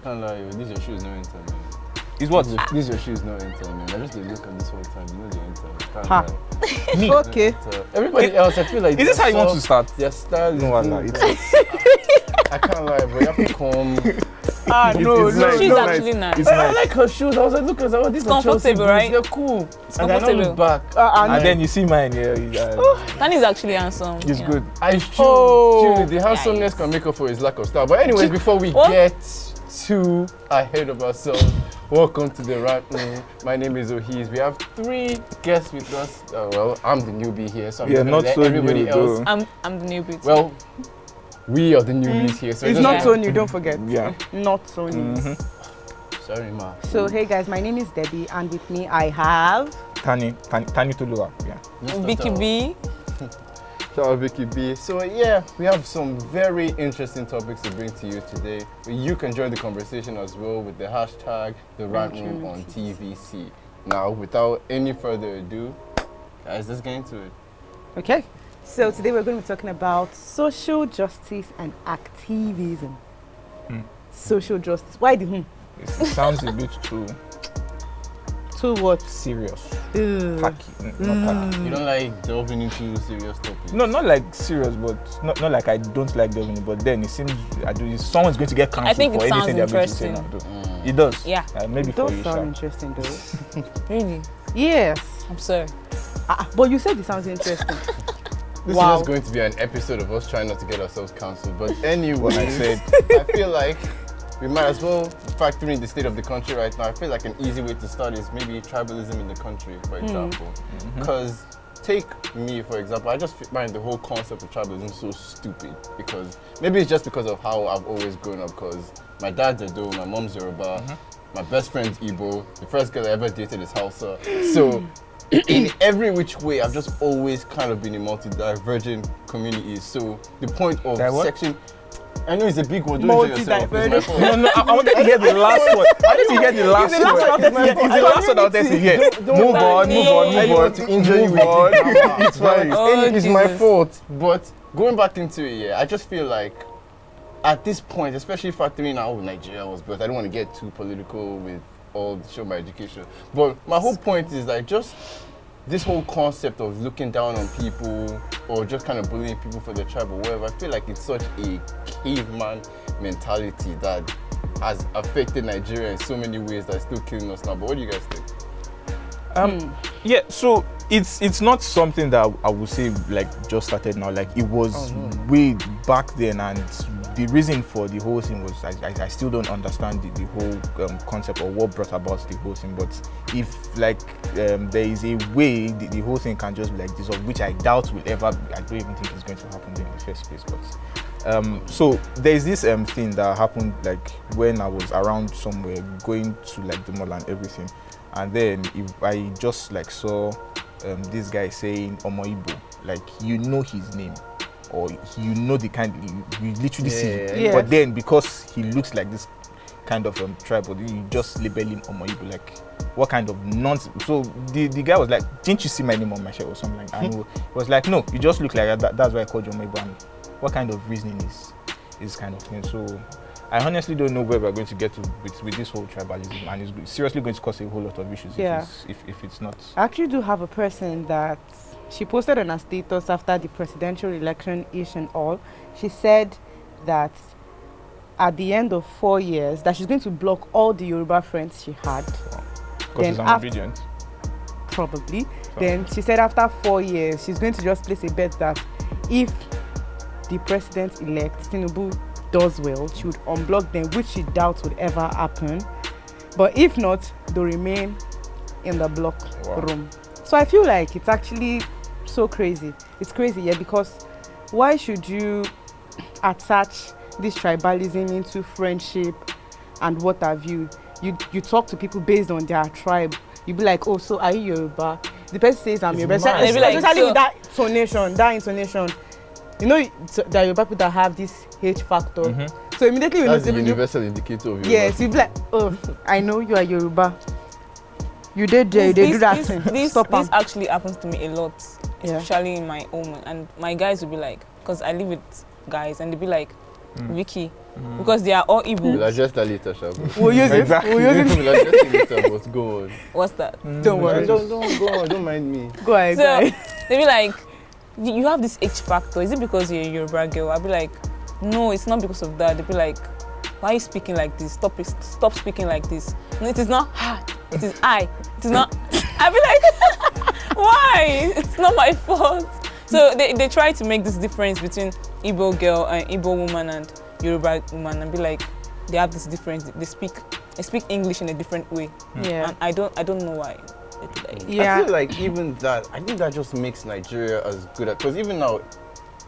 can't lie, these your shoes no enter, man. Is what? These your shoes no enter, man. I just look at this whole time, you know they enter. Can't Ha. lie. Me. Okay. Everybody else, I feel like. Is this how you want to start? Their style is No, good. I can't lie, bro. You have to come. No. She's actually nice. It's I nice. like her shoes. I was like, look at that. These are Chelsea comfortable, boots. right? They're cool. It's And I don't comfortable. look back. And then you see mine, yeah. Danny's actually handsome. It's yeah. good. It's true. Oh. True. The handsomeness can make up for his lack of style. But anyways, before we What? get too ahead of ourselves, welcome to the Right Room. My name is Ohiz. We have 3 guests with us. Well, I'm the newbie here, so I'm Yeah, gonna not let so everybody new, else. though. I'm the newbie. too. Well, we are the newbies here, so It's just- not so new, don't forget. Yeah. Not so new. Sorry, ma. So, hey guys, my name is Debbie, and with me I have. Tani Tulua, yeah. Vicky B. Shout out Vicky B. So yeah, we have some very interesting topics to bring to you today. You can join the conversation as well with the hashtag The Right Room on TVC. Now, without any further ado, guys, let's get into it. Okay. So today we're going to be talking about social justice and activism. Social justice. Why the It sounds a bit too what? serious. Ugh. Packy. Not packy. You don't like delving into serious topics? No, not like serious, but not like I don't like delving. But then it seems someone's going to get cancelled think it for sounds anything they're going to say now. interesting. Though. It does. Yeah. Maybe It for does you, sound Sha. interesting though. Really? Yes. I'm sorry. But you said it sounds interesting. This Wow. is just going to be an episode of us trying not to get ourselves cancelled. But anyway, What I said. I feel like we might as well factor in the state of the country right now. I feel like an easy way to start is maybe tribalism in the country, for example. Because take me, for example, I just find the whole concept of tribalism so stupid. Because maybe it's just because of how I've always grown up. Because my dad's Edo, my mom's Yoruba, my best friend's Igbo, the first girl I ever dated is Hausa. So in every which way, I've just always kind of been in multi-divergent communities. So the point of section, I know it's a big one. Don't enjoy yourself. It's my fault. No, I wanted to hear the last one. I wanted to hear the last one. It's the last one I wanted to hear. Move on. I don't want to injure you with the grammar. It's fine. Oh, It's my Jesus. fault. But going back into it, yeah, I just feel like at this point, especially factoring out when Nigeria was built, I don't want to get too political with all show my education. But my whole point is like just this whole concept of looking down on people or just kind of bullying people for their tribe or whatever, I feel like it's such a caveman mentality that has affected Nigeria in so many ways that's still killing us now. But what do you guys think? Yeah, so it's not something that I would say like just started now. Like it was way back then, and the reason for the whole thing was I still don't understand the whole concept or what brought about the whole thing. But if like there is a way the whole thing can just be like dissolve, which I doubt will ever. I don't even think it's going to happen in the first place. But so there's this thing that happened like when I was around somewhere going to like the mall and everything. And then I just like saw this guy saying Omo Igbo, like you know his name, or you know the kind you literally see him. Yeah. But then because he looks like this kind of tribe, you just label him Omo Igbo, like what kind of nonsense. So the guy was like, didn't you see my name on my shirt or something like that? And he was like, no, you just look like that. That's why I called you Omo Igbo. And what kind of reasoning is kind of thing? So I honestly don't know where we're going to get to with this whole tribalism, and it's seriously going to cause a whole lot of issues if it's not. I actually do have a person that she posted on her status after the presidential election-ish and all. She said that at the end of 4 years, that she's going to block all the Yoruba friends she had. Because she's Obidient. Probably. So. Then she said after 4 years, she's going to just place a bet that if the president-elect, Tinubu, does well, she would unblock them, which she doubts would ever happen. But if not, they'll remain in the block room. So I feel like it's actually so crazy. It's crazy, yeah, because why should you attach this tribalism into friendship and what have you? You talk to people based on their tribe. You be like, oh, so are you Yoruba? The person says I'm Yoruba. And they be like, especially so with that intonation. You know, there are Yoruba people that have this H factor. So immediately you That's know the universal indicator of Yoruba. yes, you be like, oh, I know you are Yoruba. You did there, you did do that thing. Stop this am. actually happens to me a lot, Yeah. especially in my home. And my guys will be like, because I live with guys, and they'll be like, Vicky, because they are all We'll Igbo. adjust that later, Shabu. We'll use it. Exactly. We'll use it. We'll adjust it later, but go on. What's that? Don't worry. Don't go on. Don't mind me. Go ahead. So go ahead. they be like, you have this H factor. Is it because you're a Yoruba girl? I'll be like, no, it's not because of that. They'll be like, why are you speaking like this? Stop speaking like this. No, it is not ha. It is I. It is not. I'll be like, why? It's not my fault. So they try to make this difference between Igbo girl and Igbo woman and Yoruba woman, and be like, they have this difference. They speak English in a different way. Yeah. And I don't know why. Yeah. I feel like even that, I think that just makes Nigeria as good at, because even now,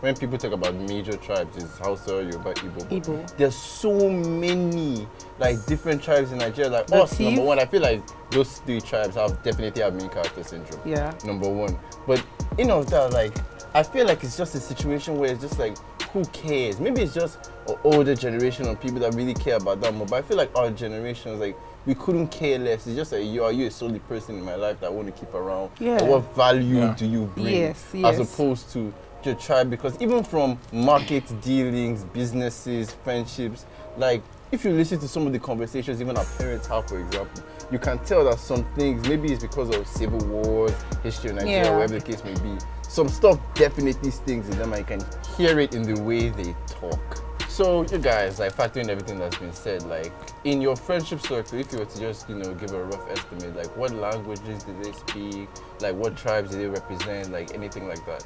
when people talk about major tribes, it's Hausa, Yoruba, Igbo. There's so many like different tribes in Nigeria. Like us, number one, I feel like those three tribes definitely have main character syndrome. Yeah. Number one. But in of that, like, I feel like it's just a situation where it's just like, who cares? Maybe it's just an older generation of people that really care about that more. But I feel like our generation is like, we couldn't care less. It's just like, are you a solid person in my life that I want to keep around? Yeah. Or what value do you bring? Yes. As opposed to your tribe, because even from market dealings, businesses, friendships, like if you listen to some of the conversations even our parents have, for example, you can tell that some things, maybe it's because of civil wars, history of Nigeria, whatever the case may be, some stuff definitely stings in them and you can hear it in the way they talk. So you guys, like factoring everything that's been said, like in your friendship circle, if you were to just, give a rough estimate, like what languages do they speak, like what tribes do they represent, like anything like that?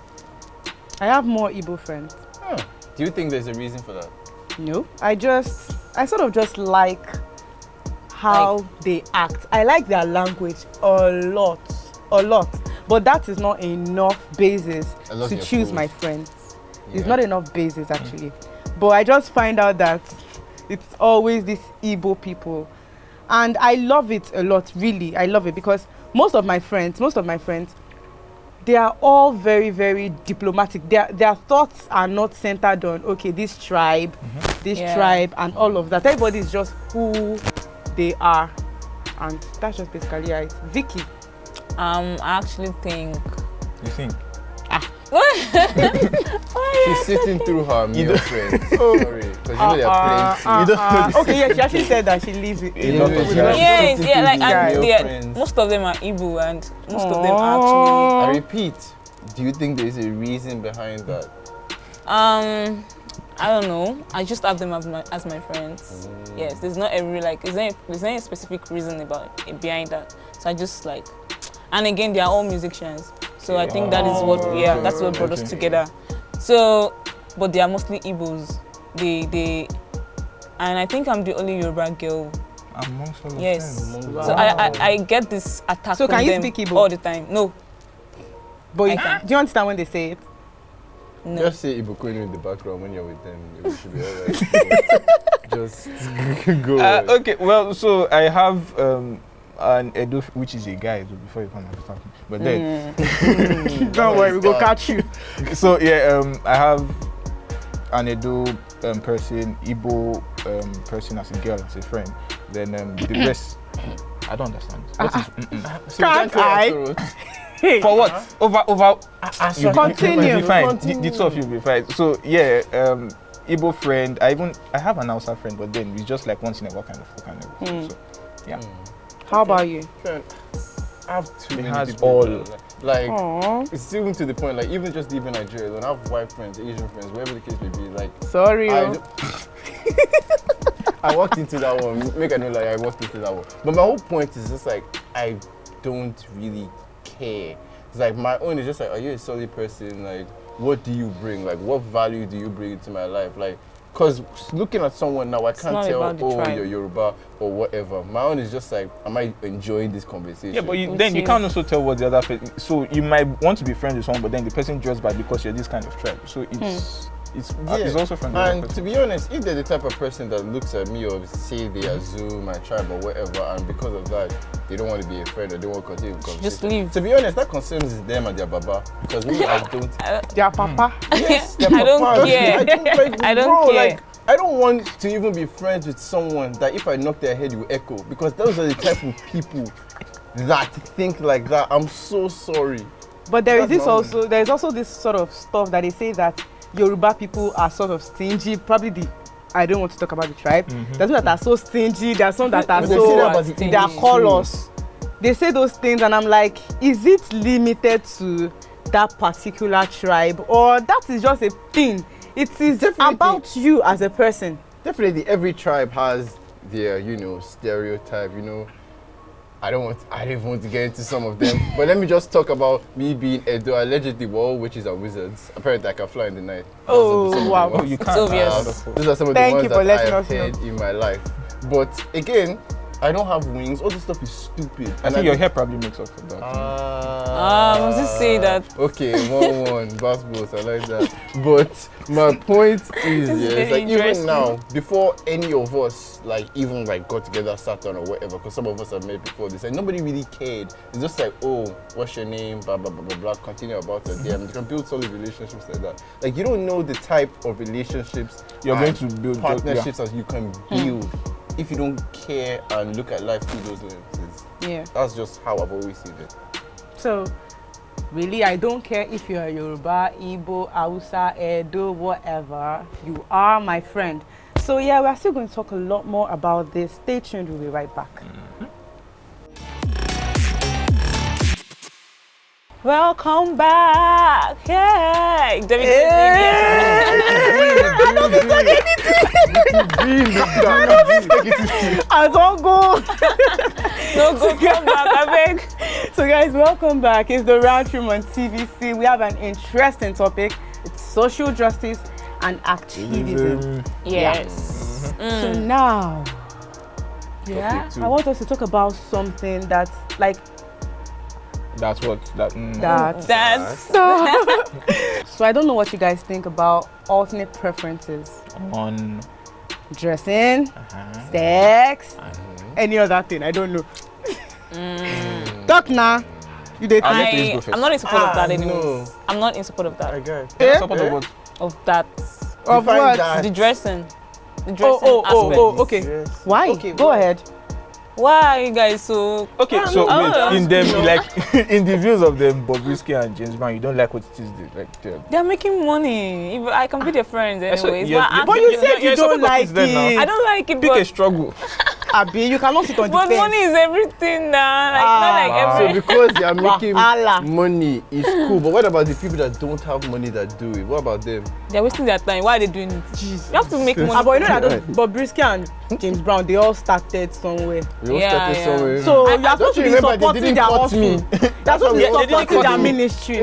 I have more Igbo friends. Huh. Do you think there's a reason for that? No. I sort of just like how they act. I like their language a lot. But that is not enough basis to choose my friends. It's not enough basis actually. But I just find out that it's always these Igbo people. And I love it a lot, really. I love it because most of my friends, they are all very, very diplomatic. Their thoughts are not centered on, okay, this tribe, and all of that. Everybody is just who they are. And that's just basically it. Vicky. I actually think. You think? She's sitting through her male friends. Sorry, because there are plenty. Okay, yeah, she actually said that she leaves it. Most of them are Igbo and most of them actually. I repeat, do you think there's a reason behind that? I don't know. I just have them as my friends. Yes, there's not there's not a specific reason behind that. So I just like, and again, they are all musicians. So I think that is that's what brought us together. So, but they are mostly Igbos. And I think I'm the only Yoruba girl. Amongst all of yes. them. So I get this attack so from can you them speak Igbo? all the time. No. But do you understand when they say it? No. Just say Ibukwenu in the background when you're with them. It should be alright. Just go on. Okay, well, so I have an Edo, which is a guy, before you come and start. But then, don't worry, we go catch you. So yeah, I have an Edo person, Igbo person as a girl, as a friend. Then the rest, I don't understand. Can't I? For what? Over. Continue. You'll be fine. The two of you will be fine. So yeah, Igbo friend. I have an Hausa friend, but then it's just like once in a while kind of. So yeah. How about you? I have too many has people. all. Like, it's even to the point, like, even just leaving Nigeria alone, I have white friends, Asian friends, whatever the case may be. Like, sorry. I walked into that one. Make I know, like, I walked into that one. But my whole point is just like, I don't really care. It's like, my own is just like, are you a solid person? Like, what do you bring? Like, what value do you bring into my life? Like, because looking at someone now, I can't tell, you're Yoruba or whatever. My own is just like, am I enjoying this conversation? Yeah, but then you can't also tell what the other person. So you might want to be friends with someone, but then the person judges by because you're this kind of tribe. So it's also from the And to be honest, if they're the type of person that looks at me or say they assume my tribe or whatever, and because of that, they don't want to be a friend or they don't want to continue the conversation. Just leave. To be honest, that concerns them and their baba. Because me, I don't. Their papa. Yes, their I don't papa. care. I don't care. Like, I don't want to even be friends with someone that if I knock their head, you echo. Because those are the type of people that think like that. I'm so sorry. But there's also this sort of stuff that they say that Yoruba people are sort of stingy. Probably the I don't want to talk about the tribe. There's some that are so stingy. There's some that are But they say that about so the they are English callous. They say those things, and I'm like, is it limited to that particular tribe, or that is just a thing? It is Definitely. about you as a person. Definitely, every tribe has their, stereotype. I don't even want to get into some of them, but let me just talk about me being Edo. Allegedly, we're all witches and wizards. Apparently, I can fly in the night. Oh, Those are wow. some of the Oh, ones. you can't. It's obvious. Those are some of the Thank ones you for that I letting have us know. heard in my life. But again, I don't have wings. All this stuff is stupid. I think your hair probably makes up for that. Must you say that? Okay, 1-1, basketballs, I like that. But my point is, This is it's very like even interesting. now, before any of us even got together, sat down or whatever, because some of us have met before this, and nobody really cared. It's just like, oh, what's your name, blah blah blah blah blah. Continue about it. Yeah, you can build solid relationships like that. Like you don't know the type of relationships You're going and to build partnerships that you can build if you don't care and look at life through those lenses. Yeah. That's just how I've always seen it. So, really, I don't care if you're a Yoruba, Igbo, Hausa, Edo, whatever. You are my friend. So yeah, we're still going to talk a lot more about this. Stay tuned. We'll be right back. Welcome back. Hey. I don't go. No, go come back, I beg. So guys, welcome back. It's the Roundtree on TVC. We have an interesting topic. It's social justice and activism. Yes. So now, Topic two. I want us to talk about something that's like That's what that. That's So I don't know what you guys think about alternate preferences. On. Dressing, sex, any other thing. I don't know. Talk now. You did. I'll let you go first. I'm not in support of that anymore. No. I'm not in support of that. Support of what? Of that. Of Define what? that. The dressing. The dressing aspect. Okay. Yes. Why? Okay, Go ahead. Why are you guys so... Okay, so Oh. wait, in them, like in the views of them, Bobrisky and James Brown, you don't like what it is They're making money. If I can be their friends anyways. But you said you don't like it. I don't like it, Pick a but struggle. Abi, you cannot sit on the fence. money is everything now. Like, not like So every... because they are making Wahala. money, it's cool. But what about the people that don't have money that do it? What about them? They're wasting their time. Why are they doing it? Jeez. You have to make money. But you know that Right. those Bobrisky and James Brown, they all started somewhere. We all Yeah, started yeah. somewhere. So I- you are supposed to don't be you remember they supporting didn't their cut hustle. me? That's what why we they are didn't supporting cut their me. ministry.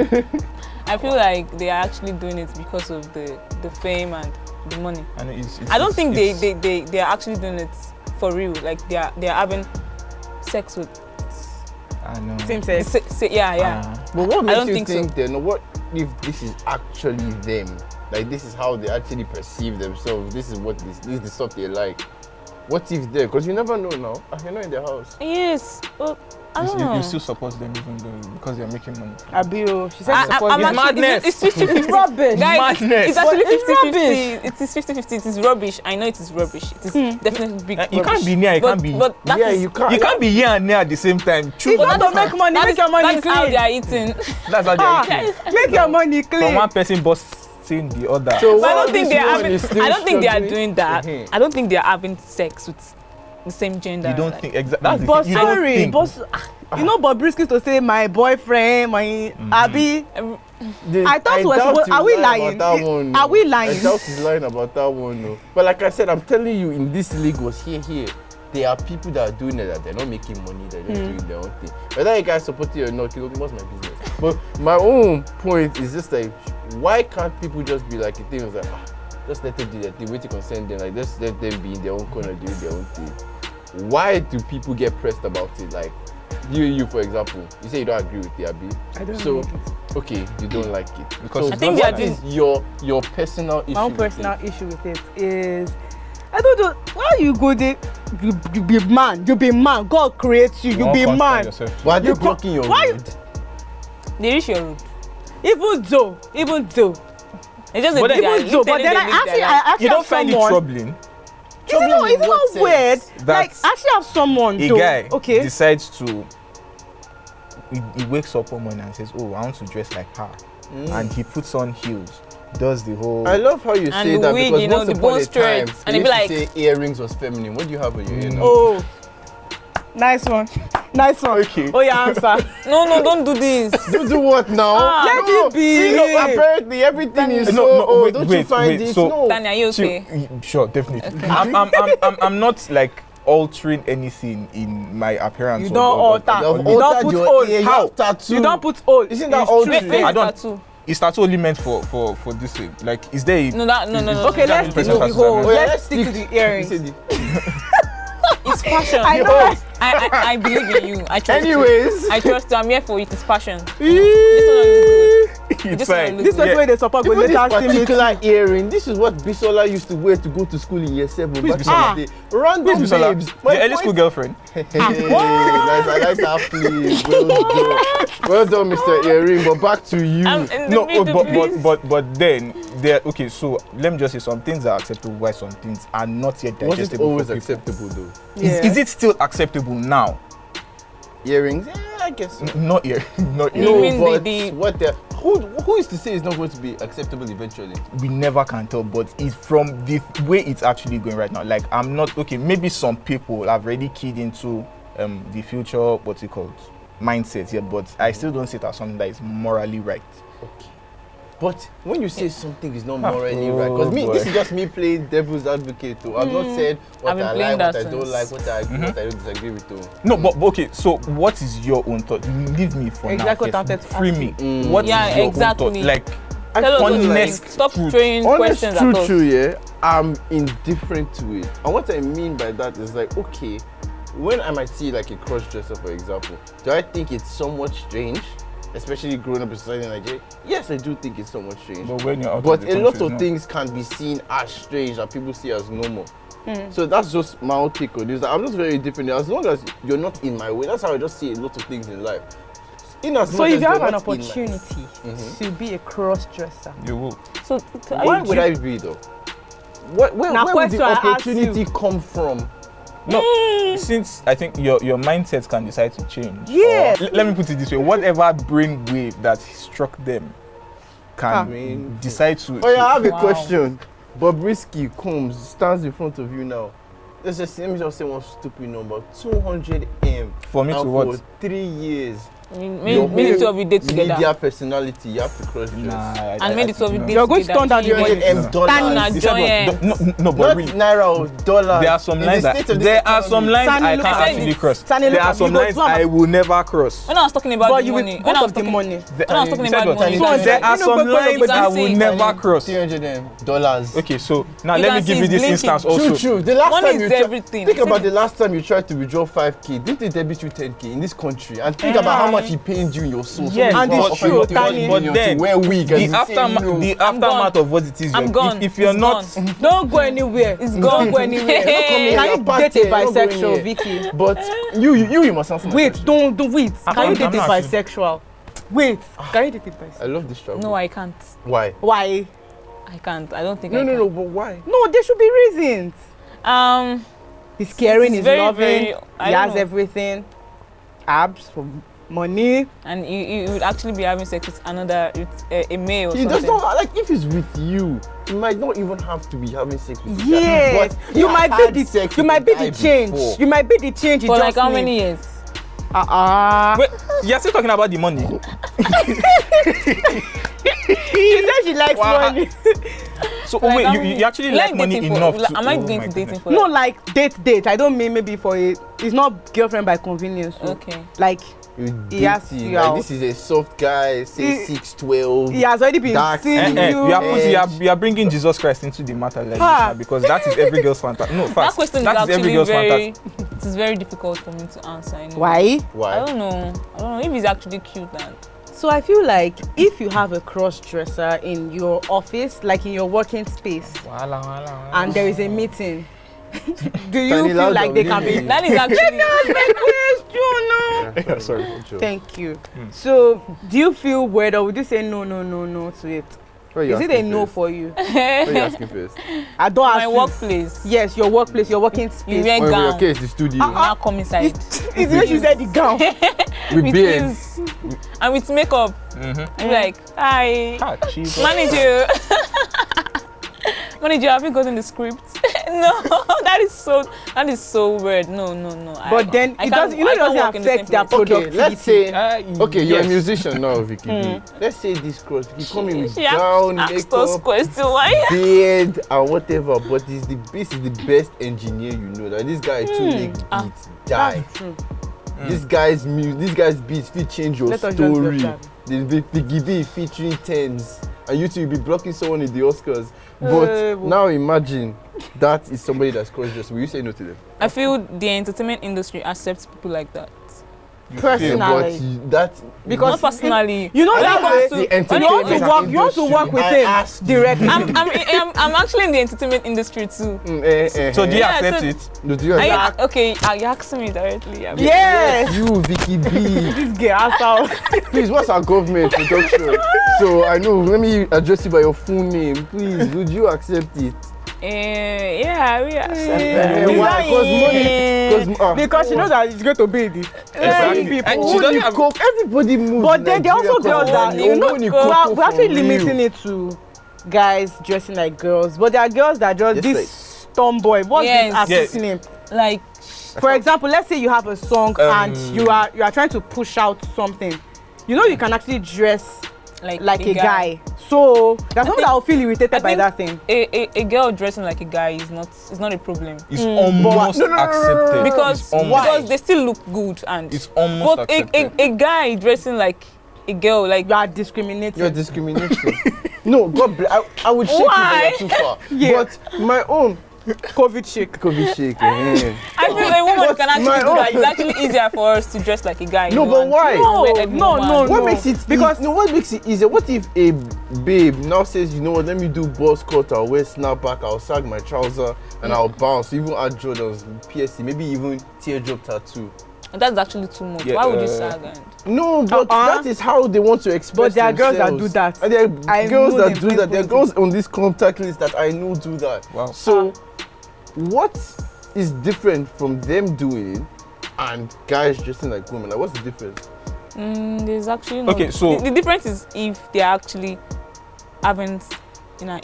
I feel like they are actually doing it because of the fame and the money. And it's I don't think it's- they are actually doing it for real. Like they are having sex with... I know. Same sex. Yeah. But what I makes don't you think so. think then? What if this is actually them? Like this is how they actually perceive themselves. This is what this is the stuff they like. What if they? Because you never know now. You're not in their house. Yes. But I don't know. You still support them even though because they're making money. Abio, she said I- she supports I'm them. actually- madness. It's 50-50. Rubbish. Guys, Madness. it's actually But it's 50-50. rubbish. It is 50-50. It is rubbish. I know it is rubbish. It is definitely big You rubbish. can't be near, you But- can't be. But that Yeah, is- you can't. You can't be here and there at the same time. If Choose you one. want to make money, that make is- your money that is how clean. they are eating. That's how Ah, they're eating. make your money From clean. one person busting the other. So But I while don't think this they are one having. is still I don't think they are struggling- doing that. Mhm. I don't think they are having sex with the same gender. You don't like- think exactly. That's the But thing. You don't sorry, think. you know Bobrisky to say my boyfriend, my Abi. I thought it was doubt supposed- he's are we lying lying? about that one, Are we no. lying? I doubt he's lying about that one, no. But like I said, I'm telling you, in this Lagos, here, there are people that are doing it that they're not making money, they're just doing their own thing. Whether you guys support it or not, what's my business? But my own point is just like, why can't people just be like, the thing was like, just let them do their thing, wait to consent them, like just let them be in their own corner doing their own thing. Why do people get pressed about it? Like, you for example, you say you don't agree with the Abi. I don't So, like it. okay, you don't like it. Because so I think they are what doing- is your personal issue? My own with personal it? issue with it is, I don't know why you go there. You be man. You be man. God creates you. You Don't be constant man. yourself. Why are they You blocking your why- road? They reach your road. Even though. They just But live their- Even though. live But then their life. I actually You don't have find it someone. troubling. Is it not in what weird? sense? Like, That I actually have someone. A though. guy Okay. decides to. He wakes up one morning and says, "Oh, I want to dress like her," and he puts on heels. does the whole. I love how you And say the that wig, because you know, once the upon bone a time, straight, and they it be used to say earrings was feminine. What do you have on your ear now? Oh, nice one. Nice one. Okay. Oh, yeah, answer. No, don't do this. You do what now? Let No. it be. See, no, apparently everything is No, so. no, Oh, wait, don't wait, you find wait, it? so- No. Danny, are you okay? Sure, definitely. Okay. I'm not like altering anything in my appearance. You or- don't or- alter. You have You don't altered put your old. ear, you How? have tattoo. You don't put old. Isn't that It's all true. true? Wait, I don't- tattoo. Is tattoo only meant for this thing? Like, is there? A, No, no. Okay, let's stick to the Person whole. tattoo. Oh, yeah, Let's stick to the earrings. It's fashion. I know. I believe in you. I trust you. Anyways. I trust you. I'm here for it. It's fashion. It's This fine. one This was Yeah. where they support go Even this later particular earring, this is what Bisola used to wear to go to school in year 7. Who is back Bisola? in the day. Random Who's Bisola? babes. Your early school girlfriend. Hey, nice, I like that, please. Well done. Well done, Mr. Earring. But back to you. I'm in the No, middle, please. but then there. Okay, so let me just say some things are acceptable, while some things are not yet Was it digestible. always for people. acceptable though? Is it still acceptable now? Earrings? Yeah, I guess so. Not here. Not here. You No, mean but the- what the who is to say it's not going to be acceptable eventually? We never can tell, but it's from the way it's actually going right now. Like, I'm not okay. Maybe some people have already keyed into the future, what's it called, mindset. Yeah, but I still don't see it as something that is morally right. Okay. But when you say something is not Ah, morally right, because boy. this is just me playing devil's advocate too. I've not said what I've been I playing like, what that I don't since. like, what I agree, what I don't disagree with too. No, but okay. So, what is your own thought? Leave me for Exactly now. what I First. wanted to Free ask me. you. What is Yeah, your exactly. own thought? Like, Tell us what you honest think. Stop truth. throwing questions at us. True, yeah. I'm indifferent to it. And what I mean by that is like, okay, when I might see like a cross-dresser, for example, do I think it's somewhat strange? Especially growing up in society in Nigeria? Yes, I do think it's somewhat strange. But when you're out But of the a lot country, of no. things can be seen as strange that people see as normal. So that's just my own take on this. I'm just very different. As long as you're not in my way, that's how I just see a lot of things in life. In as So much if as you have you're an not in my- opportunity to be a cross-dresser, You will. So, Why would I be though? Where Now, would question the I ask opportunity come from? No, since I think your mindset can decide to change. Yeah. Or, let me put it this way: whatever brain wave that struck them can decide to. Oh yeah, I have a Wow. question. Bobrisky Combs stands in front of you now. Let me just say one stupid number. 200 M. For me to and what? For 3 years. Maybe the two of you date together. Media personality, you have to cross dress. Nah, And maybe the two of you date You're going to turn down the together. 200 M No. dollars. Tanya, He said Joy, what? No, but Not really, naira or dollars. there are some In the lines state that of this there are some economy. lines Sani, I look can't at actually this. cross. Sani, look There are at some you. lines I will never cross. When I was talking about but the you will money, cut when I was off the talking, money. when I was talking about the money, Tanya, you There can't are say- some lines you can't I will say it. never cross. 300 M dollars. Okay, so now You let can me see give you it's this blinking. instance also. True. The last Money time is you everything. think about the last time you tried to withdraw 5K, didn't they debit you 10K in this country? And think about how much he paid you in your soul. Yes, And Somebody it's offered you true, 300 Tanya. million But then to wear wig and you say no. the aftermath of what it is. I'm gone. If you're It's not, gone. Don't go anywhere. It's Don't gone. go anywhere. Hey. Can You're you back date a there, you're not going bisexual, here. Vicky? But you must answer my Wait, question. don't wait. I'm Can you not- date I'm a not actually- bisexual? Wait, can you date a bisexual? I love this trouble. No, I can't. Why? Why? I can't. I don't think No, I can. no, but why? No, there should be reasons. He's caring, It's he's very, loving, very- he I has don't know. everything. Abs, money. And you would actually be having sex with another, with a male or He something. does not like if he's with you, you might not even have to be having sex with the guy. Yes, But you he might had be sex the with might be guy the change. before. You might be the change. he For like just how needs. many years? wait, you're still talking about the money. She said she likes Wow. money. So Like, wait, how you many- actually like money dating for- enough like, to? am I oh going my to dating goodness. for No, like? like date. I don't mean maybe for a. It's not girlfriend by convenience. So. Okay. Like You He has dating, you like out. this is a soft guy, say He- 6'12". he has already been Dark seeing skin. you. You are bringing Jesus Christ into the matter like this Ah. now, because that is every girl's fantasy. No, That fast. question is That is every actually girl's very. fantasy. It is very difficult for me to answer. Anyway. Why? I Why? don't know. I don't know if he's actually cute. Then So I feel like if you have a cross dresser in your office, like in your working space, and there is a meeting, do you Tiny feel loud like they or can be? really? that is actually. Yeah, sorry. Thank you. So do you feel weird, or would you say no to it? What are you Is it a asking no first? for you? What are you asking first? I don't ask My you. workplace. Yes, your workplace, your working You space. wear Oh, in your gown. case, the studio. You now come inside. It's when she said the gown. With With beards. heels. And with makeup. Mm-hmm. I'm like, hi, Ah, cheap. manager. Manager, have you gotten the script? No, that is so weird. No. But then it doesn't affect their productivity. Okay, let's say okay, you're a yes. musician now, Vicky B. Let's say this cross, you come in with She gown, asked us makeup, question. Why? beard, and whatever. But this is the best engineer you know. That this guy too make beats die. That's true. This guy's beats will change your Let us just be story. observant. The Gibby featuring tens, and you two will be blocking someone in the Oscars. But now imagine that is somebody that's conscious. Will you say no to them? I feel the entertainment industry accepts people like that. Personally, because Not personally. you know that Anyway, way, the when you want to entertainment work, you want to work with industry, I asked him directly. I'm actually in the entertainment industry too. So do you Yeah, accept so- it? No, do you Are you, understand? okay, are you asking me directly? Yes, You, Vicky B. this girl asked out. Please, what's our government production? So I know, let me address you by your full name. Please, would you accept it? Yeah, we accept that. Why? Because she knows that it's going to be the Exactly. people. And she doesn't have Everybody moves. But then there are also girls that we're actually limiting limiting it to guys dressing like girls, but there are girls that just Yes, this tomboy. What's Yes. this artist's name? Like, For example, let's say you have a song and you are trying to push out something. You know you can actually dress like a guy. So there's someone that will feel irritated by think that thing. a girl dressing like a guy is not a problem. It's almost accepted. Because they still look good and It's almost but accepted. a guy dressing like a girl, like You are discriminating. You're discriminating. No, God bless. I would shake Why? you, but you're too far. Yeah. But my own COVID shake. could be shaking. I feel a woman can actually my do that. own- It's actually easier for us to dress like a guy. No, you know, but and why? wear a woman. What makes it Because- what makes it easier? What if a babe now says, you know what, let me do boss cut, I'll wear snapback, I'll sag my trouser, and I'll bounce, even add Jordans, PSC, maybe even teardrop tattoo. And that's actually too much. Yeah, Why would you sag and No, but that is how they want to express But there are girls that themselves. do that. And there are I girls know that them do that. There are plenty. girls on this contact list that I know do that. Wow. So, what is different from them doing it and guys dressing like women? Like, what's the difference? there's actually no. Okay, so- the difference is if they're actually having,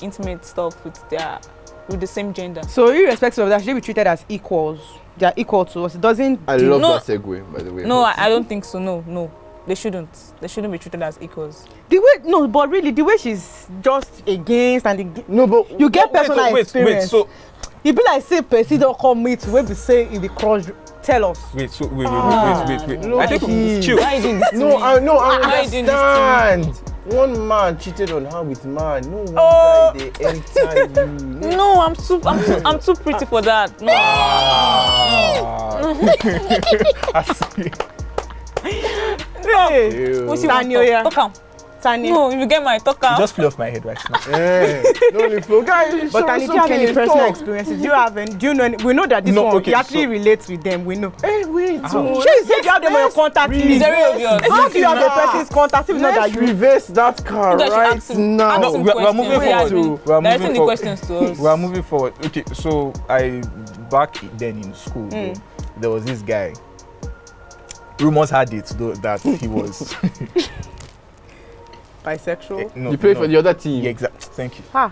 intimate stuff with the same gender. So irrespective of that, should they be treated as equals? They are equal to us. It doesn't. I love No. that segue, by the way. No, I don't think so. No. They shouldn't. They shouldn't be treated as equals. The way but really the way she's just against and No, but you get personal wait, experience. so You be like say person don't come meet where we say in the cross. Tell us. wait. Low I think key. chill. Why are you doing this to no, me? I Why are you doing this to me? understand. One man cheated on her with man. No one Oh. guy they enter you. No, I'm too pretty for that. No. I see. Hey, Ew. What's you Tanya, want? yeah. Talk am. Tanya. No, if you get my talk am. Just flew off my head right now. No need for guys. But Tanya, do you have any personal experiences? Do you have any? Do you know? We know that this No, one okay, you actually so- relates with them. We know. Hey, wait. How? She said you have them on your contact It's list. very obvious. How do you have the person's contact if not that Let's you? reverse that car You guys should right ask him- now. ask No, him we are questions. moving We are forward. doing- We are directing moving the forward. questions to us. We are moving forward. Okay, so back then in school, though, there was this guy. Rumors had it though that he was Bisexual. no, You played no. for the other team. Yeah, exactly. Thank you. Ha.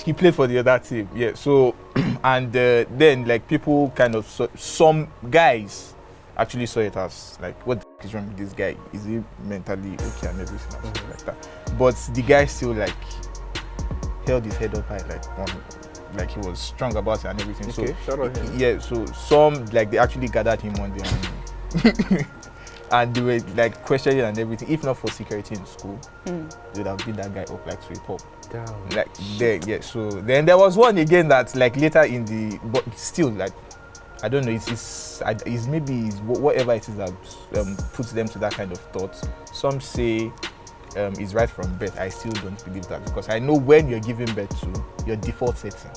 He played for the other team. Yeah. So and then like people kind of some guys actually saw it as like, what the f- is wrong with this guy? Is he mentally okay and everything and stuff like that? But the guy still like held his head up high, like he was strong about it and everything. Okay, shout out him. Yeah, so some like they actually gathered him one day and, and they were like questioning and everything. If not for security in school, they would have beat that guy up like to a pop. Damn. Like there, yeah. So then there was one again that like later in the, but still like I don't know. It's maybe whatever it is that puts them to that kind of thought. Some say is right from birth. I still don't believe that because I know when you're giving birth to your default setting.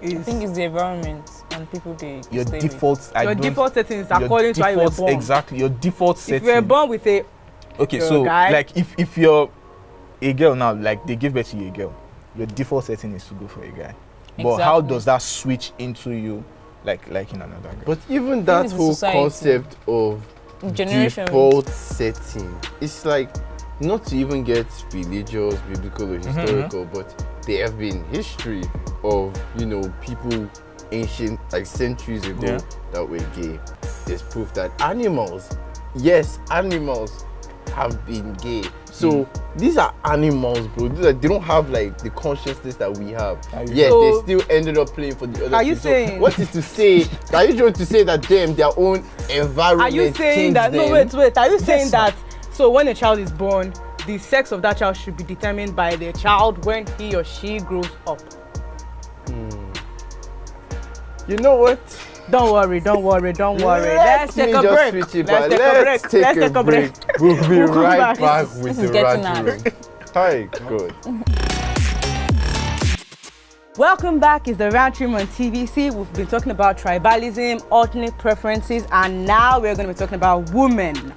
I think it's the environment and people they Your stay default. Your default settings according to how you were born. Exactly. Your default setting. If you were born with a Okay, you're so a guy. like if you're a girl now, like they give birth to you a girl, your default setting is to go for a guy. But how Exactly. does that switch into you like in another girl? But even that it's a whole society. concept of with. Generation. default setting, it's like not to even get religious, biblical, or historical, but there have been history of, you know, people ancient, like centuries ago, that were gay. There's proof that animals have been gay. So these are animals, bro. They don't have like the consciousness that we have. Yet they still ended up playing for the other. Are you people. saying? So what is to say? Are you trying to say that their own environment? Are you saying that? them? No, wait. Are you saying that? So when a child is born, the sex of that child should be determined by the child when he or she grows up. You know what? Don't worry. Let's take a break. Let's take a break. We'll be right back with This is the getting Rat hard. Room. Hi, good. Welcome back. It's the Rant Room on TVC. We've been talking about tribalism, alternate preferences, and now we're going to be talking about women.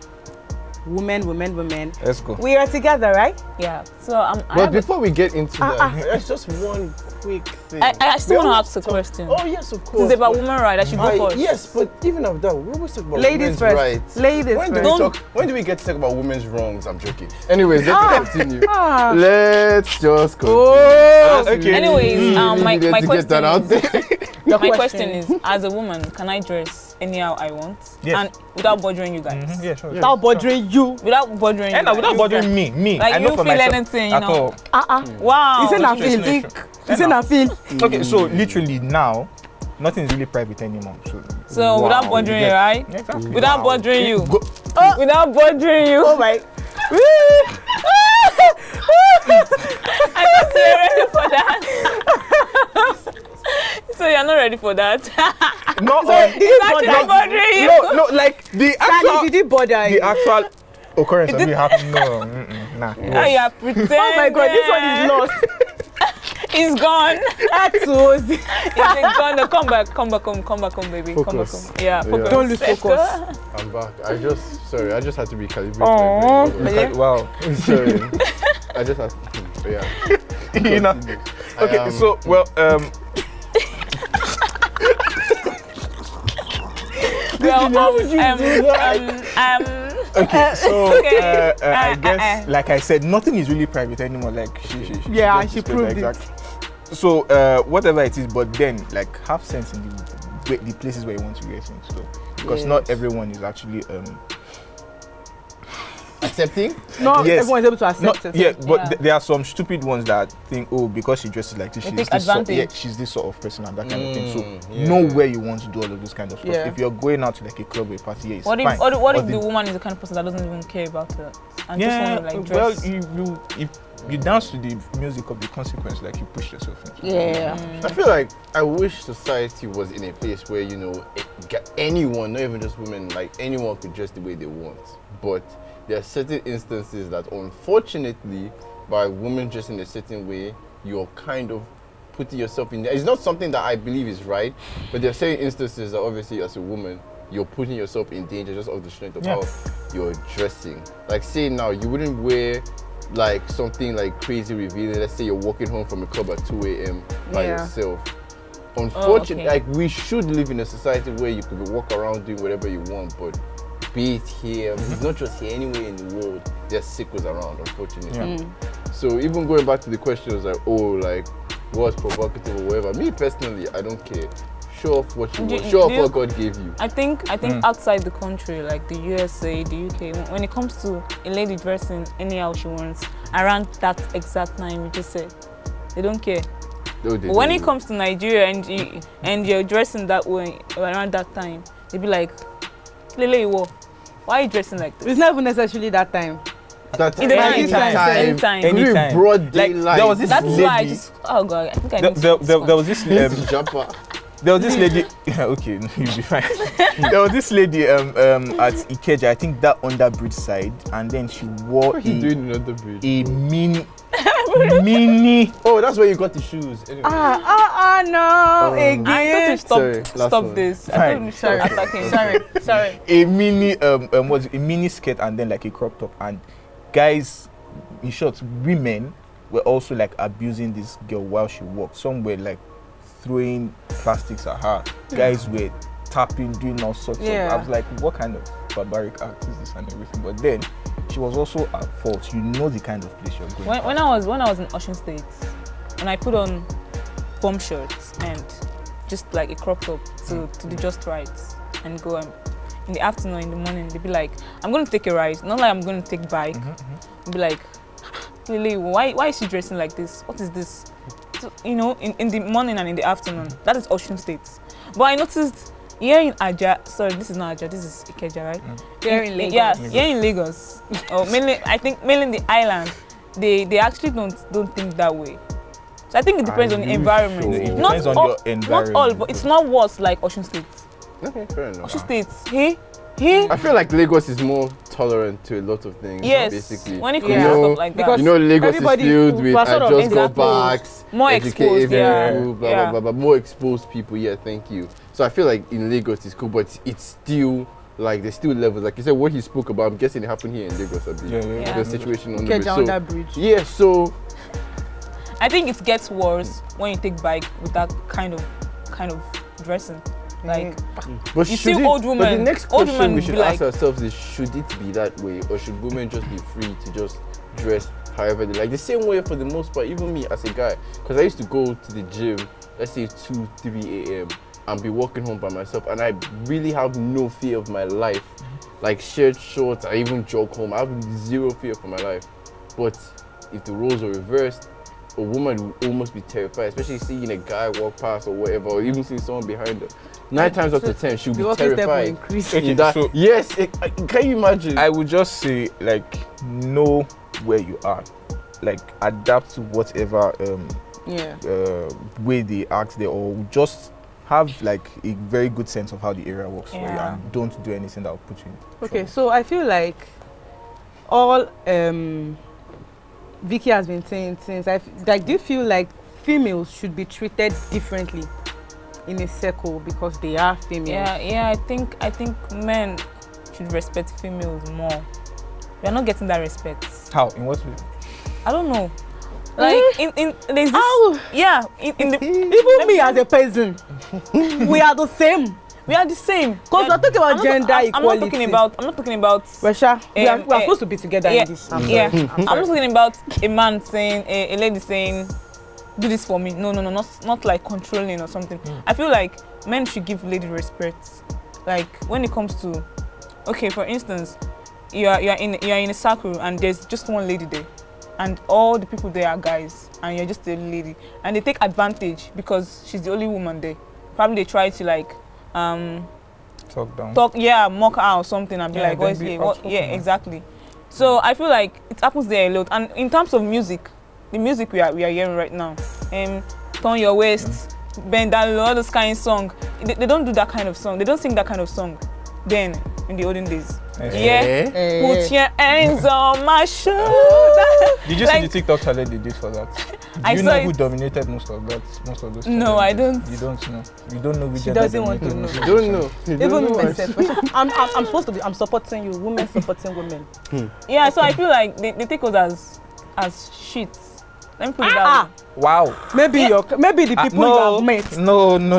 Women. Let's go. We are together, right? Yeah. So But before we get into that, there's just one quick thing. I still want to ask a question. Oh yes, of course. It's about women rights. I should go first. Yes, but even of that, we always talk about Ladies women's first. rights. Ladies When first. do we get to talk about women's wrongs? I'm joking. Anyways, let's continue. Ah. Let's just continue. Oh, okay. Anyways, my Needed to get that out there. My question is, as a woman, can I dress anyhow I want? Yes. And without bothering you guys? Yeah, sure. without bothering you. Without bothering you And guys? without bothering me. Like I know you for feel myself anything, at you know? all. Wow. You say na that's feel. true. You say na feel. Okay, so literally now, nothing's really private anymore. So without bothering you, right? Yeah, exactly. Without bothering you. Go- Without bothering you. Oh my. I thought you were ready for that. So you're not ready for that? No, It's actually bothering you. no, like the Sally, did actual, it bother you? the actual occurrence of me happening. No, nah. Oh, you're pretending. Oh my god, this one is lost. It's gone. That's was. It's gone. No, come back, baby. Focus. Come back. Yeah, focus. Don't lose Let's focus. go. I'm back. I just had to be calibrated. Aww. my brain. Yeah. Wow. Sorry. I just had to. Yeah. You know. Okay, so well, okay, so Okay. I guess, like I said, nothing is really private anymore. Like she Yeah, just she disclosed proved it. exact- So whatever it is, but then like have sense in the places where you want to wear things. So because not everyone is actually Accepting? Not Yes. everyone is able to accept it. yeah, but Yeah. there are some stupid ones that think, oh, because she dresses like this, They she's take this sort, advantage. she's this sort of person and that kind of thing. So yeah. know where you want to do all of this kind of stuff. Yeah. If you're going out to like a club or a party, yeah, it's What if fine. what if But the woman is the kind of person that doesn't even care about it and just yeah, want to like well, dress? if you dance to the music of the consequence, like you push yourself into it. Yeah. I feel like I wish society was in a place where, you know, anyone, not even just women, like anyone could dress the way they want. But there are certain instances that unfortunately, by women dressing a certain way, you're kind of putting yourself in there. It's not something that I believe is right, but there are certain instances that obviously as a woman, you're putting yourself in danger just off the strength of how you're dressing. Like say now, you wouldn't wear like something like crazy revealing. Let's say you're walking home from a club at 2 a.m. by yourself. Unfortunately, like we should live in a society where you could walk around doing whatever you want, but be it here, it's not just here, anywhere in the world, there's sickos around, unfortunately. So even going back to the question, was like, oh, like what's provocative or whatever. Me personally, I don't care. Show off what you want. Show off what God gave you. I think outside the country, like the USA, the UK, when it comes to a lady dressing anyhow she wants around that exact time you just said, they don't care. No, But when it comes to Nigeria and you're dressing that way around that time, they be like, Lele, why are you dressing like this? It's not even necessarily that time. That In the Anytime. anytime. Broad Like daylight. there was this That's lady. why I just, oh God, I think I need There to was this jumper. there was this lady. Okay, you'll be fine. There was this lady at Ikeja, I think that under bridge side, and then she wore What are you doing another bridge? a mini. Oh, that's where you got the shoes. Anyway. No, again. I thought Sorry, you last stop one. this. I Fine. thought you stop attacking. Sorry. A mini was a mini skirt and then like a crop top, and guys, in short, women were also like abusing this girl while she walked. Some were like throwing plastics at her. Guys were tapping, doing all sorts of. I was like, what kind of barbaric act is this and everything? But then she was also at fault. You know the kind of place you're going. When I was in Ocean State, when I put on bomb shirts and just like a crop top to the just right and go in the afternoon, in the morning, they'd be like, I'm going to take a ride. Not like I'm going to take bike. They'd be like, Lily, why is she dressing like this? What is this? So, you know, in the morning and in the afternoon. That is Osun State. But I noticed here in Aja, sorry, this is not Aja, this is Ikeja, right? Here in Lagos. Yeah, here in Lagos. Or mainly, I think mainly in the island, they actually don't think that way. So I think it depends on the environment. Sure. It Not depends on all, your environment. Not all, but it's not worse like Osun State. Okay, fair enough. Osun State, hey. I feel like Lagos is more tolerant to a lot of things. Yes, basically. when it comes You to know, stuff like that. because you know, Lagos is everybody filled with was sort I of just got exposed. backs, More educated exposed, yeah. people, blah, Yeah. blah, blah, blah, more exposed people. Yeah, thank you. So I feel like in Lagos it's cool, but it's still like there's still levels. Like you said, what he spoke about, I'm guessing it happened here in Lagos a bit. Yeah. The situation on the bridge. Ikeja So, under bridge. yeah, so I think it gets worse when you take bike with that kind of dressing. Like but You should see it, old But the women- next old question women we would should be ask like- ourselves is: should it be that way, or should women just be free to just dress however they like? The same way for the most part. Even me as a guy, because I used to go to the gym, let's say 2-3 a.m. and be walking home by myself, and I really have no fear of my life. Like shirt, shorts, I even jog home. I have zero fear for my life. But if the roles are reversed, a woman would almost be terrified, especially seeing a guy walk past or whatever, or even seeing someone behind her. 9 times out of 10, she'll The be walking step will terrified. increase. Okay, In that, so yes, can you imagine? I would just say, like, know where you are, like, adapt to whatever Yeah. way they act there, or just have like a very good sense of how the area works for you, Yeah. and don't do anything that will put you in Okay, trouble. so I feel like all Vicky has been saying since like, do you feel like females should be treated differently in a circle because they are females? yeah, I think men should respect females more. We are not getting that respect. How? In what way? I don't know. Like in there's this Ow! yeah in the Even me as a person, we are the same. we are the same. Because we're talking about gender I'm equality. I'm not talking about Rasha, we are eh, supposed to be together yeah, in this. I'm yeah. sorry. I'm not talking about a man saying a lady saying do this for me. No, not like controlling or something. I feel like men should give lady respect. Like when it comes to, okay, for instance, you are in a circle and there's just one lady there, and all the people there are guys, and you're just the only lady, and they take advantage because she's the only woman there. Probably they try to like Talk down. mock her or something, and be Yeah, like, then what's be here? What? outspoken, Yeah, yeah. exactly. So I feel like it happens there a lot. And in terms of music, the music we are hearing right now, turn your waist, bend down low, all those kind of song. They don't do that kind of song. They don't sing that kind of song. Then in the olden days, yeah, put your hands on my shoulder. Did you see the TikTok challenge they did for that? Do I you saw know it. who dominated most of those No, I challenges? don't. You don't know. You don't know which She gender doesn't want to dominated know. most You of don't those know. You Even don't know women why. self. I'm supposed to be. I'm supporting you. Women supporting women. Yeah, so I feel like they take us as shit. Let me put it that way. Wow. Maybe maybe the people you have met. No. No,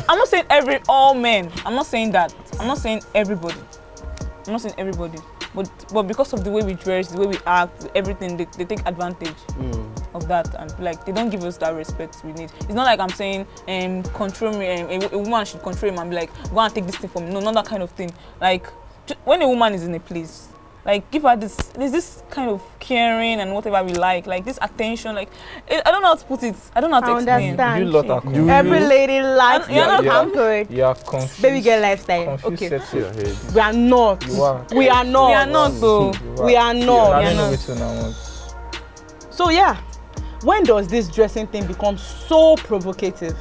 I'm not saying all men. I'm not saying that. I'm not saying everybody. But because of the way we dress, the way we act, everything, they take advantage of that, and like they don't give us that respect we need. It's not like I'm saying control me. A woman should control him and be like, go and take this thing from me. No, not that kind of thing. Like when a woman is in a place, like give her there's this kind of caring and whatever we like this attention. Like I don't know how to put it. I don't know how to I explain. understand. You lot are confused. Every lady likes You're not pampered. You are confused. Baby girl lifestyle. Confused Okay. sexy. Your head. We are not. You are. We are not. We are not though. We are not. I We are don't know not. which one I want. So yeah, when does this dressing thing become so provocative?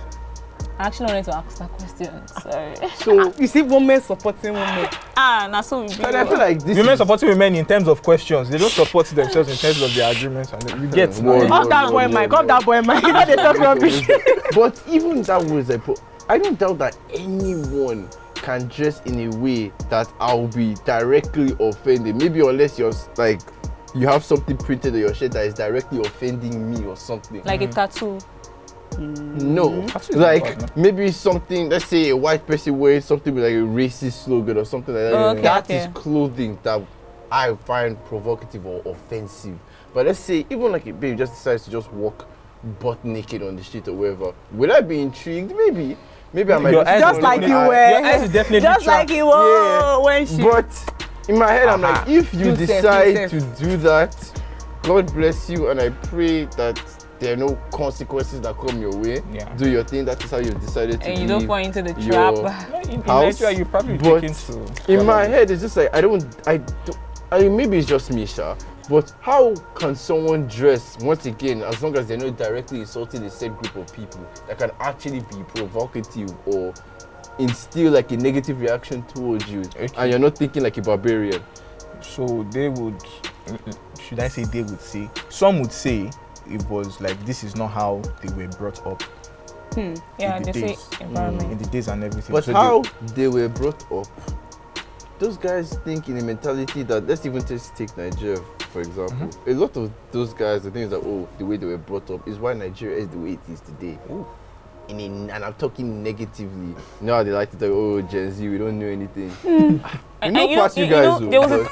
I actually wanted to ask that question. Sorry. So, You see, women supporting women. Now so we be. and I feel like this Women is supporting women in terms of questions. They don't support themselves in terms of their agreements. And you get Whoa, now. whoa. Off that boy mic. Off that boy mic. You know they talk rubbish. But even that was I don't doubt that anyone can dress in a way that I'll be directly offended. Maybe unless you're like you have something printed on your shirt that is directly offending me or something. Like a tattoo. No, Tattoo is like bad, no? maybe something. Let's say a white person wearing something with like a racist slogan or something like that. Oh, okay, That okay. is clothing that I find provocative or offensive. But let's say even like a babe just decides to just walk butt naked on the street or wherever, would I be intrigued? Maybe I might Your eyes Just will like definitely- you your were. eyes will definitely Just track. like you were when she. But in my head, I'm like, if you Joseph, decide Joseph. to do that, God bless you, and I pray that there are no consequences that come your way. Yeah. Do your thing. That is how you've decided to And you don't live fall into the your trap. In house, Nigeria, you probably but taken to. In my head, it's just like I maybe it's just me, Sha. But how can someone dress, once again, as long as they're not directly insulting a set group of people, that can actually be provocative or instill like a negative reaction towards you, and you're not thinking like a barbarian? So they would, should I say they would say? Some would say it was like this is not how they were brought up. Yeah, in the they say days. environment. In the days and everything. But So how they were brought up, those guys think in a mentality that, let's even just take Nigeria, for example. A lot of those guys, the things that, the way they were brought up is why Nigeria is the way it is today. And I'm talking negatively. Now they like to talk, Gen Z, we don't know anything. And know you know, past you you guys, know, there was a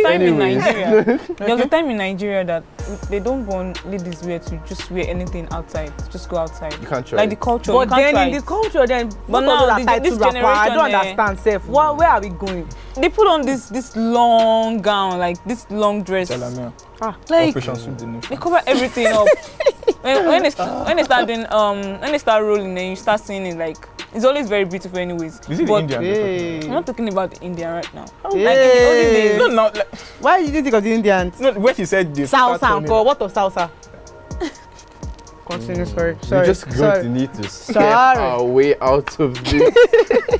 time in anyways. Nigeria. There was a time in Nigeria that they don't want ladies wear to just wear anything outside. Just go outside. You can't try Like it. the culture. But you can't then try in the it. culture, then But most of now those are this tied to rapper. I don't generation, understand, Seth. Where are we going? They put on this long gown, like this long dress. Salamia. Like Operation Soup the Nation. they cover everything up. when they start doing when they start rolling, then you start seeing it like it's always very beautiful anyways. Is it the But Indian? they're talking I'm not talking about India right now. Hey. Like in the olden days. about? No, like, Why did you think of the Indians? no, when she said this. Salsa, uncle. What of salsa? Continue, sorry. We're just going sorry. to need to step Sorry. our way out of this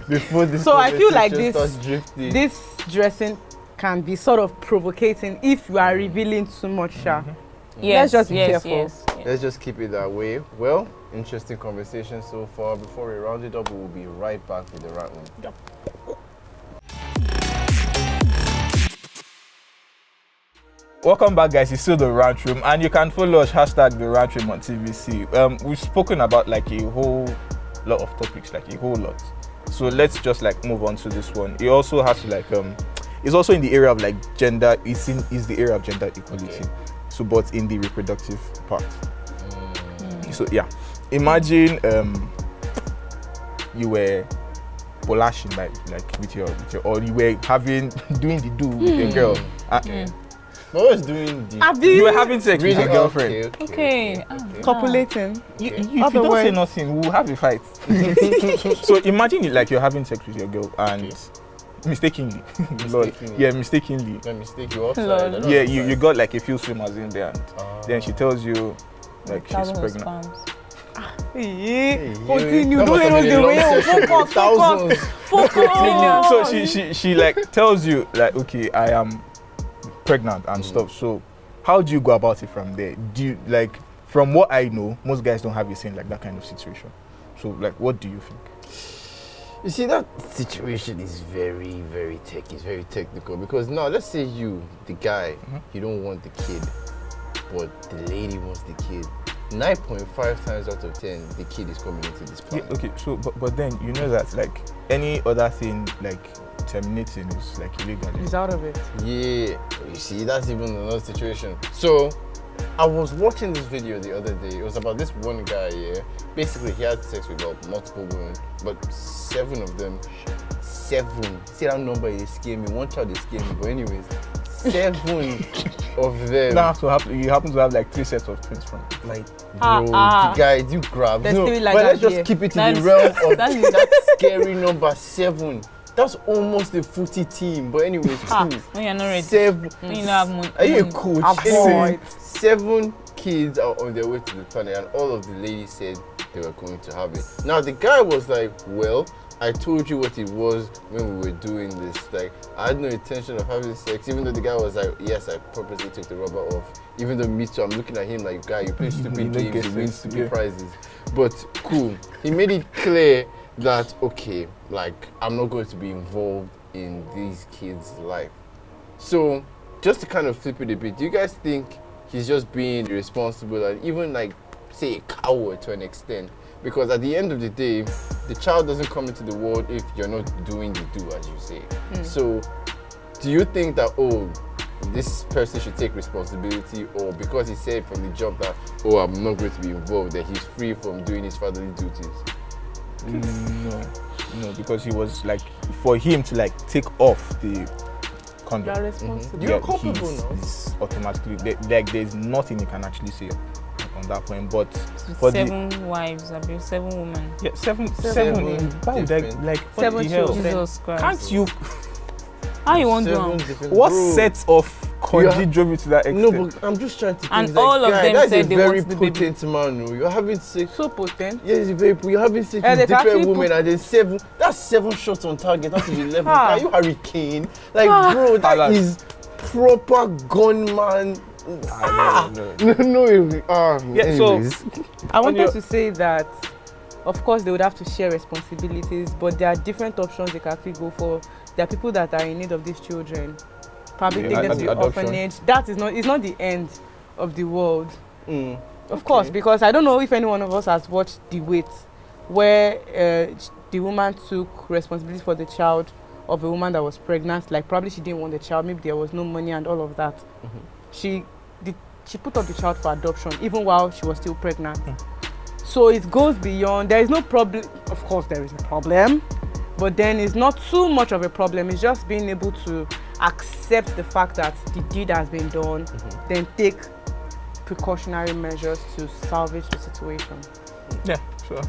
before this So I feel like conversation this- starts drifting. This dressing can be sort of provocating if you are revealing too much, Sha. Yes, just be yes, careful. yes. Let's just keep it that way. Well, interesting conversation so far. Before we round it up, we will be right back with the rant room. Welcome back, guys. It's still the Rant Room, and you can follow us # the Rant Room on TVC. We've spoken about like a whole lot of topics, like a whole lot. So let's just like move on to this one. It also has to like it's also in the area of like gender. Is the area of gender equality. Okay. So, but in the reproductive part. So yeah, imagine you were polashing like with your or you were doing the do with your girl. But I was doing the... You were having sex with your Really? girlfriend. Okay. Copulating. If you don't Otherwise- say nothing, we'll have a fight. So imagine like you're having sex with your girl and mistakenly. Lord. Mistakenly. Yeah, mistakenly. My mistake, you outside. Lord. I don't Yeah, understand. you got like a few swimmers in there, and then she tells you like she's Thousands of pregnant. spams. Continue. that Don't must have let us been a the long way. session. Focus. Thousands. Focus. So she like tells you like, okay, I am pregnant and stuff. So how do you go about it from there? Do you like, from what I know, most guys don't have a say in like that kind of situation. So like, what do you think? You see, that situation is very, very it's very technical, because now let's say you, the guy, you don't want the kid, but the lady wants the kid. 9.5 times out of 10, the kid is coming into this Yeah, plan. okay, so but then you know that like any other thing like terminating is like illegal. He's out of it. Yeah, you see, that's even another situation. So, I was watching this video the other day. It was about this one guy, yeah. Basically, he had sex with multiple women, but 7 of them, 7. See that number, it scared me. One child, it scared me. But anyways, 7 of them. Now you happen to have like 3 sets of twins from it. Like, bro, the guy, you grab. There's No, three like but that let's just here. keep it in That's- the realm of that's- that scary number 7. That's almost a footy team. But anyways, cool. When you're not ready. 7. When you don't have money. Are you a coach? Avoid. Anyway, 7 kids are on their way to the planet, and all of the ladies said they were going to have it. Now the guy was like, well, I told you what it was when we were doing this. Like, I had no intention of having sex, even though the guy was like, yes, I purposely took the rubber off. Even though me too, I'm looking at him like, guy, you play stupid You don't games, get you win sex, stupid yeah. prizes. But cool. He made it clear that, okay, like, I'm not going to be involved in these kids' life. So, just to kind of flip it a bit, do you guys think he's just being irresponsible and even like, say, a coward to an extent? Because at the end of the day, the child doesn't come into the world if you're not doing the do, as you say. So, do you think that, oh, this person should take responsibility, or because he said from the jump that, oh, I'm not going to be involved, that he's free from doing his fatherly duties? No, because he was like, for him to like take off the condom. You're responsible. You're culpable now. He's automatically like there's nothing he can actually say on that point. But With for 7 wives, I mean 7 women. seven. Wow, different. like what 7 the hell? children. Jesus Christ. Can't you? How you want to do Seven them? different- What Bro, set of conji drove you to that extent? No, but I'm just trying to think. And it's like, all of guy, them that's said a they very want the baby. potent man. No? You're having sex. So potent. Yes, you're having sex And with they can different actually women, and then 7. That's 7 shots on target. That's 11. Ah. Are you hurricane? Like, bro, that Alan. is proper gunman. No. Yeah, so- anyways. I wanted your- to say that, of course, they would have to share responsibilities, but there are different options they can actually go for. There are people that are in need of these children. Probably Yeah, take them to the adoption. orphanage. That is not. It's not the end of the world. Mm. Of course, because I don't know if any one of us has watched The Wait, where the woman took responsibility for the child of a woman that was pregnant. Like probably she didn't want the child. Maybe there was no money and all of that. She put up the child for adoption even while she was still pregnant. So it goes beyond. There is no problem. Of course, there is a problem, but then it's not too much of a problem. It's just being able to accept the fact that the deed has been done, then take precautionary measures to salvage the situation. Yeah, sure.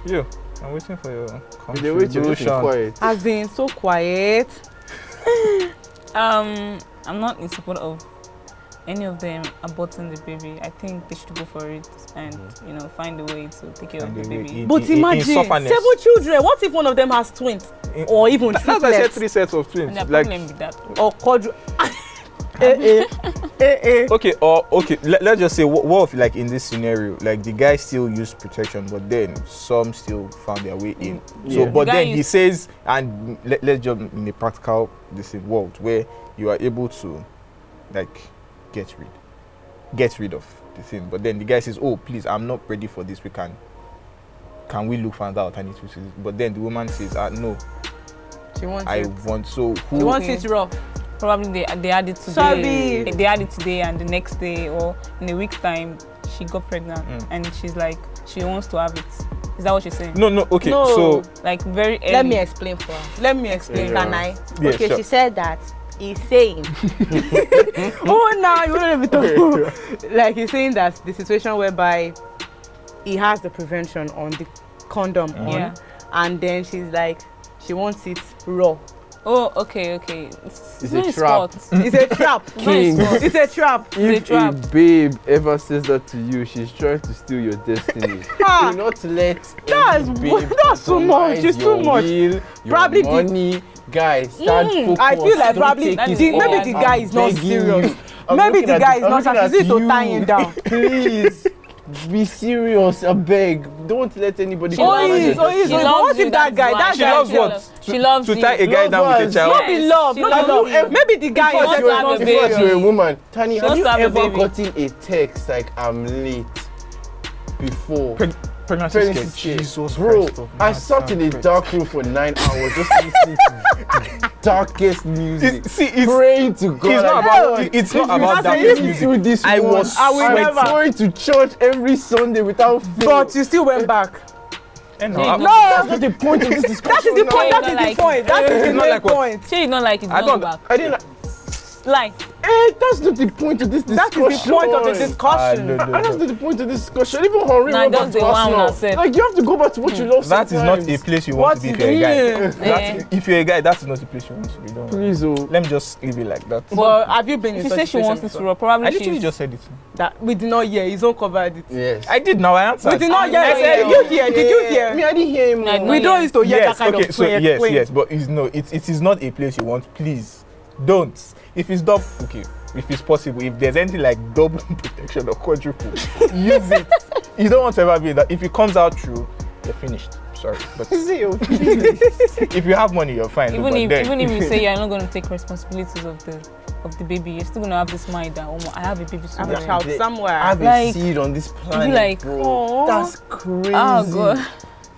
You, I'm waiting for your They wait to listen contribution. quiet. Has been so quiet. I'm not in support of any of them aborting the baby. I think they should go for it and find a way to take care of the baby. But imagine 7 children. What if one of them has twins, or even That's why I said triplets, 3 sets of twins. And their Like, problem with that. or quadru? okay. Let's just say, what if, like, in this scenario, like the guy still used protection, but then some still found their way in. So, Yeah. but The guy then he says, and let's jump in a practical world where you are able to, like, get rid of the thing. But then the guy says, "Oh, please, I'm not ready for this. Can we look for another alternative?" But then the woman says, "No, She wants I it. want." So who? She wants Okay. it raw. Probably they had it today. Sorry. They had it today, and the next day or in a week's time, she got pregnant, and she's like, she wants to have it. Is that what she's saying? No. Okay. No. So Like very early. Let me explain for her. Let me explain. Yeah. Can I? Yeah, Okay, sure. she said that he's saying. Oh, now you want to be talking. Like he's saying that the situation whereby he has the prevention on the condom on, Yeah. and then she's like, she wants it raw. Oh, okay. It's a not trap. sport. It's a trap. King. It's a trap. If It's a trap. a babe ever says that to you, she's trying to steal your destiny. Ah. Do not let That's any babe that's too much. compromise It's too your much. will, your Probably the- money. Guys, start focus. I feel like Don't probably take it maybe all. the guy I'm is not begging serious. you. I'm Maybe looking the at guy you. is I'm not looking serious. He's at to tie him you. down. Please be serious. I beg. Don't let anybody. She Oh, loves he you. is. Oh, he is. She But loves what you, if that that's guy? why. That she guy. loves what? She loves to you. tie a guy down with a Lovers. child. Not be love. She Not be loves love. you. Maybe the guy She is wants just to have a not baby. If you're a serious. woman, Tani, She have wants you to have a ever baby. gotten a text like "I'm late" before? Pregnancy Pregnancy scare. scare. Jesus Bro, Christ of I Nazareth. sat in a dark room for 9 hours just listening to darkest music, It's praying to God. It's not like, about. "God, It's not if you about say that you music. do this I one, was I will I'm never. going to church every Sunday without fail." But you still went back. And Yeah, I- no. That's not the point of this discussion. That is the point. No, That is like- the point. That is It's the not main like what- point. Say you don't like it. I Don't don't- go back. I didn't. Lie. That's not the point of this That discussion. is the point of the discussion. And that's not the point of this discussion. Even Henri Nah, went back just to the one Arsenal. herself. Like, you have to go back to what you love That is not a sometimes. place you What want to be if you're a guy. is it? That- if you're a guy, that's not a place you want to be. Don't worry. Please, oh. Let me just leave it like that. But have you been in She such says she situation wants it to before? raw. Probably I literally she's just said it. That we did not hear. He's not covered it. Yes. I did now. I answered. We did not hear. I I said, know. did you hear? Did you Me, hear? I didn't hear him. No, I oh. know. We don't used to hear Yes. that kind Okay. of So twang, yes. twang. Yes. But it's no. It is not a place you want. Please, don't. If it's double, okay. If it's possible, if there's anything like double protection or quadruple, use it. You don't want to ever be that. If it comes out true, you're finished. Sorry, but if you have money, you're fine. even but if then, even if you say you're not going to take responsibilities of the baby, you're still going to have this mind that I have a baby I have a somewhere. child I somewhere. have a Like, seed on this planet, like, bro. "Aw." That's crazy. Oh god.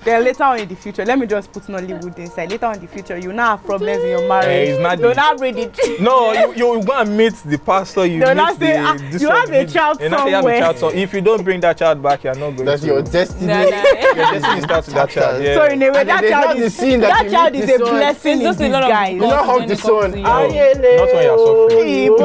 Then later on in the future, let me just put Nollywood inside. Later on in the future, you now have problems in your marriage. It's not You'll not read it. No, you go and meet the pastor. You They'll meet not say, this you one, have a child you know, you have a somewhere. child, so if you don't bring that child back, you're not going That's to. your destiny. Your destiny starts with that child. Yeah. So in a way, And then that there's child not the is scene that you child meet is the a son. blessing It's in just a lot of disguise. You know how when the it comes son. to you. Not when you're suffering.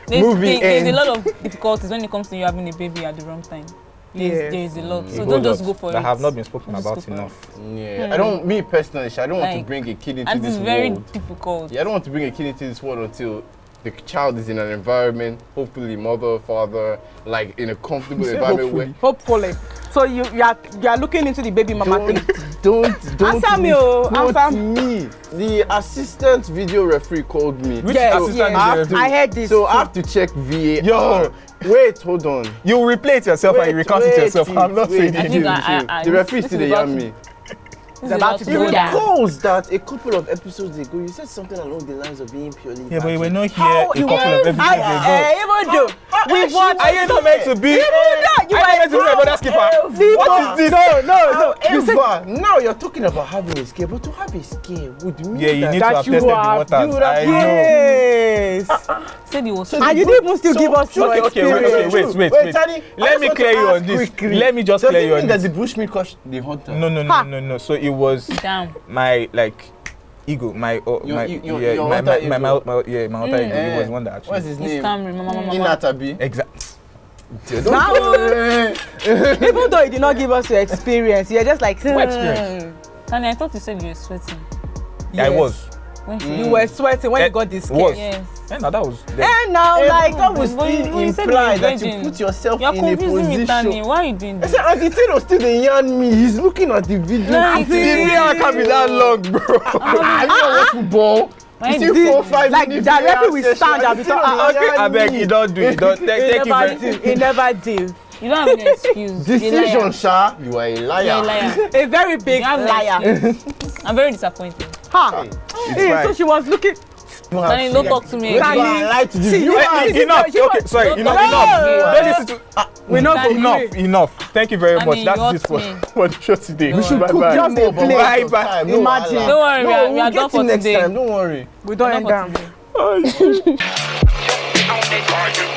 There's a lot of difficulties when it comes to you having a baby at the wrong time. There is a lot. So don't just go for it. That have not been spoken Just about go for enough. Yeah, I don't. Me personally, I don't want to Like, bring a kid into And this it's very world. difficult. Yeah, I don't want to bring a kid into this world until the child is in an environment, hopefully mother, father, like in a comfortable environment where. Hopefully. So you are looking into the baby mama thing. Don't Answer me, oh, quote answer me. The assistant video referee called me. Yes, assistant yes. I heard this. So too. I have to check VAR. Yo. Wait, hold on. You replay it yourself and you recount it yourself. I'm not saying I it. think The referee still this is dey about yarn to- me. This is about about to to be It go over. down. recalls that a couple of episodes ago, you said something along the lines of being purely. Yeah, but you were virgin. not here a couple of episodes ago. Even though we watched. Are you not meant to be? You Are you not meant to be a brother skipper? What is this? No, You said- Eva, now you're talking about having a scare, but to have a scare would mean Yeah, you that need to That have you tested the are- waters. you would have- I know. Yes. Said he was. And you didn't even still give us your Okay, experience. wait. Tani, Let me clear you on this. Let me just clear you on Does this. the bushmeat crush the hunter? No. So it was Damn. my ego, my Your my alter my ego. alter ego. He was one that actually. What's his He's name? Camry, mama. Inatabi. Exactly. Now, even though you did not give us your experience, you're just like, What experience? Tani, I thought you said you were sweating. Yeah, I was. When You were sweating when you got this was. scare. Yes. And that was. And now, like, that was But you- still you said imply you were that you virgin. put yourself You're in a confusing me, Tani. position. Why are you doing I this? said, Auntie Tino still dey yarn me. He's looking at the video. No, The video can't be that long, bro. I don't watch football. Why You you see do- 4-5 like, minutes. directly we stand and we talk, Okay, I beg you don't do it. Don't He thank you never very. did. He never did. You don't have any excuse. You're a Decision, liar. Sha. You are a liar. You're a liar. A very big You have no liar. excuse. I'm very disappointed. Ha. Hey, so fine. she was looking. Tani, don't talk to me Wait, again. I lied to the See, viewer. you- Enough. you- Okay, sorry. don't Enough. talk Enough. to me. Don't listen to. We're not Tani, agree. Enough. Thank you very much. Tani, That's you it for hurt me. for the show today. We should Bye cook bye. just a plate. Bye bye. Imagine. No, Don't worry, we are we'll done get for you next today. time. Don't worry. We don't We're end done down. for today. Bye.